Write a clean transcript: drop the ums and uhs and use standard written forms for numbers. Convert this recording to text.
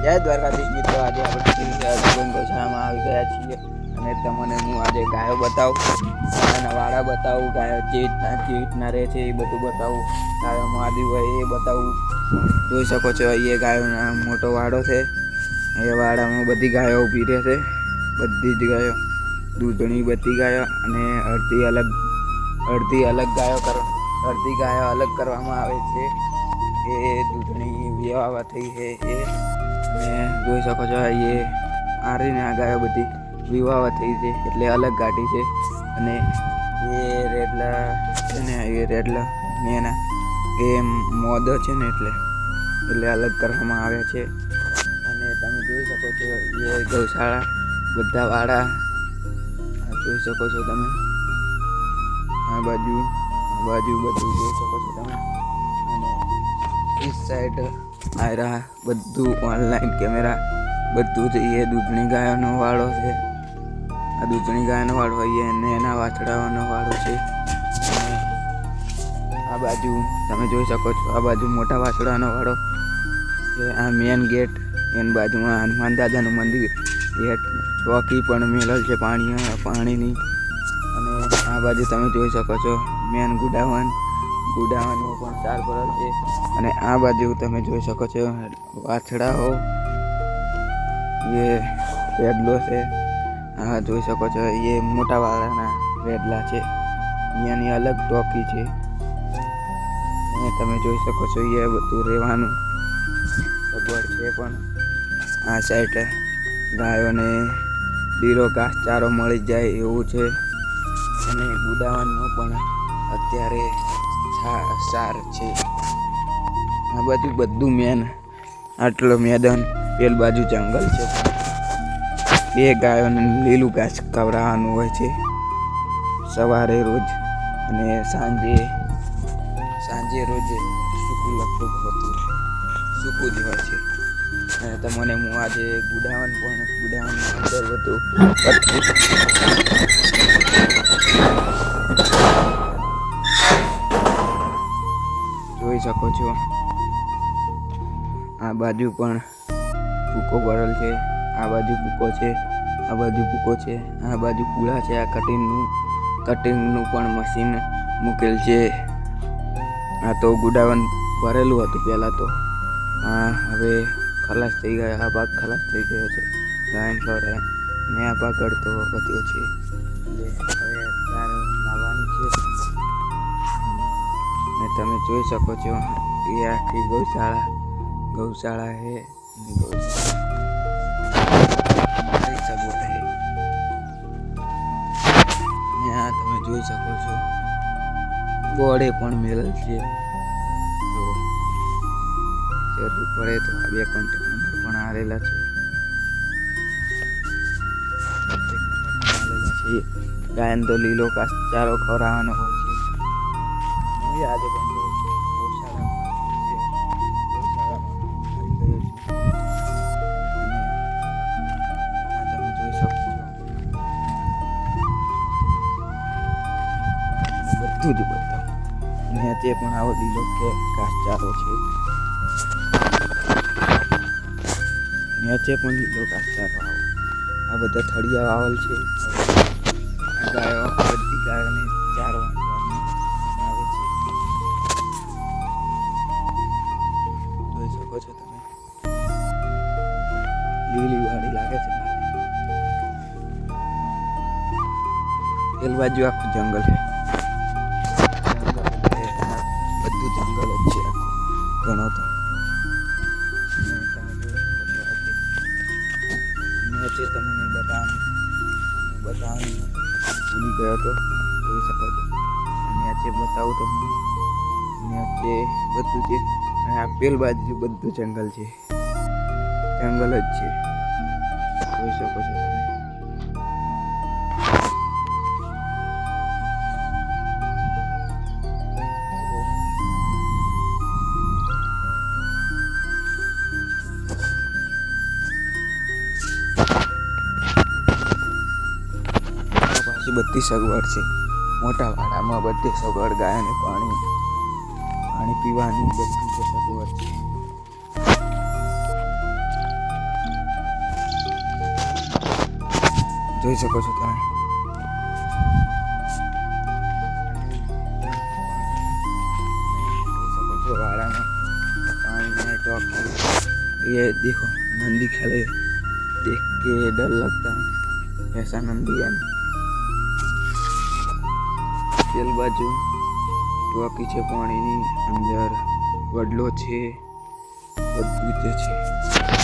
જય દ્વારકાધીશ મિત્રો, આજે આપણે ગૌશાળામાં આવી ગયા છીએ અને તમને હું આજે ગાયો બતાવું, ગાયોના વાડા બતાવું, ગાયો જે રીતના રહે છે એ બધું બતાવું, ગાયોમાં આદિ હોય એ બતાવું. જોઈ શકો છો અહીંયા ગાયોના મોટો વાડો છે. એ વાડામાં બધી ગાયો ઊભી રહે છે, બધી જ ગાયો, દૂધણી બધી ગાયો અને અડધી ગાયો અલગ કરવામાં આવે છે. એ દૂધણી વિવાહ થઈ છે એ, અને જોઈ શકો છો એ આરીને આ ગાયો બધી વિવાહ થઈ છે એટલે અલગ ગાડી છે. અને એ રેડલા છે ને, એ રેડલા ને એના એ મોદો છે ને એટલે અલગ કરવામાં આવ્યા છે. અને તમે જોઈ શકો છો એ ગૌશાળા, બધા વાડા જોઈ શકો છો તમે. આ બાજુ બધું જોઈ શકો છો તમે. અને इस साइड आ रहा બધું ઓનલાઈન કેમેરા બધું જ. એ દૂધણી ગાયનો વાડો છે. આ દૂધણી ગાયનો વાડો હોય અને એના વાછડાઓનો વાડો છે. આ બાજુ તમે જોઈ શકો છો, આ બાજુ મોટા વાછડાનો વાડો છે. આ મેન ગેટ, એની બાજુમાં હનુમાન દાદાનું મંદિર, ગેટ ચોકી પણ મેળલ છે પાણીની. અને આ બાજુ તમે જોઈ શકો છો મેન ગુડાવનમાં પણ ચાર ભરેલ છે. અને આ બાજુ તમે જોઈ શકો છો વાછડાઓ, એ રેડલો છે. આ જોઈ શકો છો એ મોટા વાળાના રેડલા છે, અહીંયાની અલગ ટોકી છે. અને તમે જોઈ શકો છો એ બધું રહેવાનું સગવડ છે. પણ આ સાઈડ ગાયોને લીલો ઘાસચારો મળી જાય એવું છે. અને ગુડાવનમાં પણ અત્યારે સાર છે. આ બાજુ બધું મેન આટલો મેદાન, પેલ બાજુ જંગલ છે. બે ગાયોને લીલું ઘાસ ખવડાવવાનું હોય છે સવારે રોજ, અને સાંજે રોજ સૂકું લગભગ હોતું સૂકું જ હોય છે. અને તમને હું આજે ગુડાવન અંદર બધું જોઈ શકો છો. આ બાજુ પણ ભૂકો ભરેલ છે, આ બાજુ ભૂકો છે, આ બાજુ ભૂકો છે, આ બાજુ પૂળા છે. આ કટિંગનું પણ મશીન મૂકેલ છે. આ તો ગુડાવન ભરેલું હતું પહેલાં તો, હવે ખલાસ થઈ ગયા. આ ભાગ ખલાસ થઈ ગયો છે ગાયન ખવડાય, અને આ ભાગ અડધો વધ્યો છે એટલે હવે ચાર લાવવાની છે. ને તમે જોઈ શકો છો એ આખી ગૌશાળા છે. આ તમે જોઈ શકો છો બોર્ડે પણ મેળલ છે. જો જરૂર પડે તો આ બે કોન્ટેક્ટ નંબર પણ આવેલા છે. ગાયન તો લીલો ઘાસચારો ખવડાવવાનો હોય છે. આજે પણ બધું જ બતાવું. નીચે પણ આવો લીલો ઘાસચારો છે. નીચે પણ લીલો ઘાસચારો આ બધા થળિયા વાવલ છે. ગાયો, બધી ગાયોને ચારો આવે છે. જોઈ શકો છો તમે, લીલી વાડી લાગે છે. પેલ બાજુ આખું જંગલ છે, બધું જંગલ જ છે આખું, ઘણો તો. નીચે તમને બતાવવાનું ભૂલી ગયો તો, જોઈ શકો છો. નીચે બતાવું તમને, નીચે બધું છે. અને આ પેલ બાજુ બધું જંગલ છે, જંગલ જ છે. જોઈ શકો છો તમે. બધી સગવડ છે મોટા વાડામાં, બધી સગવડ, ગાયને પાણી પીવાની બધી સગવડ છે. જોઈ શકો છો તમે. वाराणा पानी में टॉक ये देखो नंदी खड़े देख के डर लगता है ऐसा नंदी है. पेल बाजू टॉकी છે પાણીની અંદર વડલો છે બધું તે છે.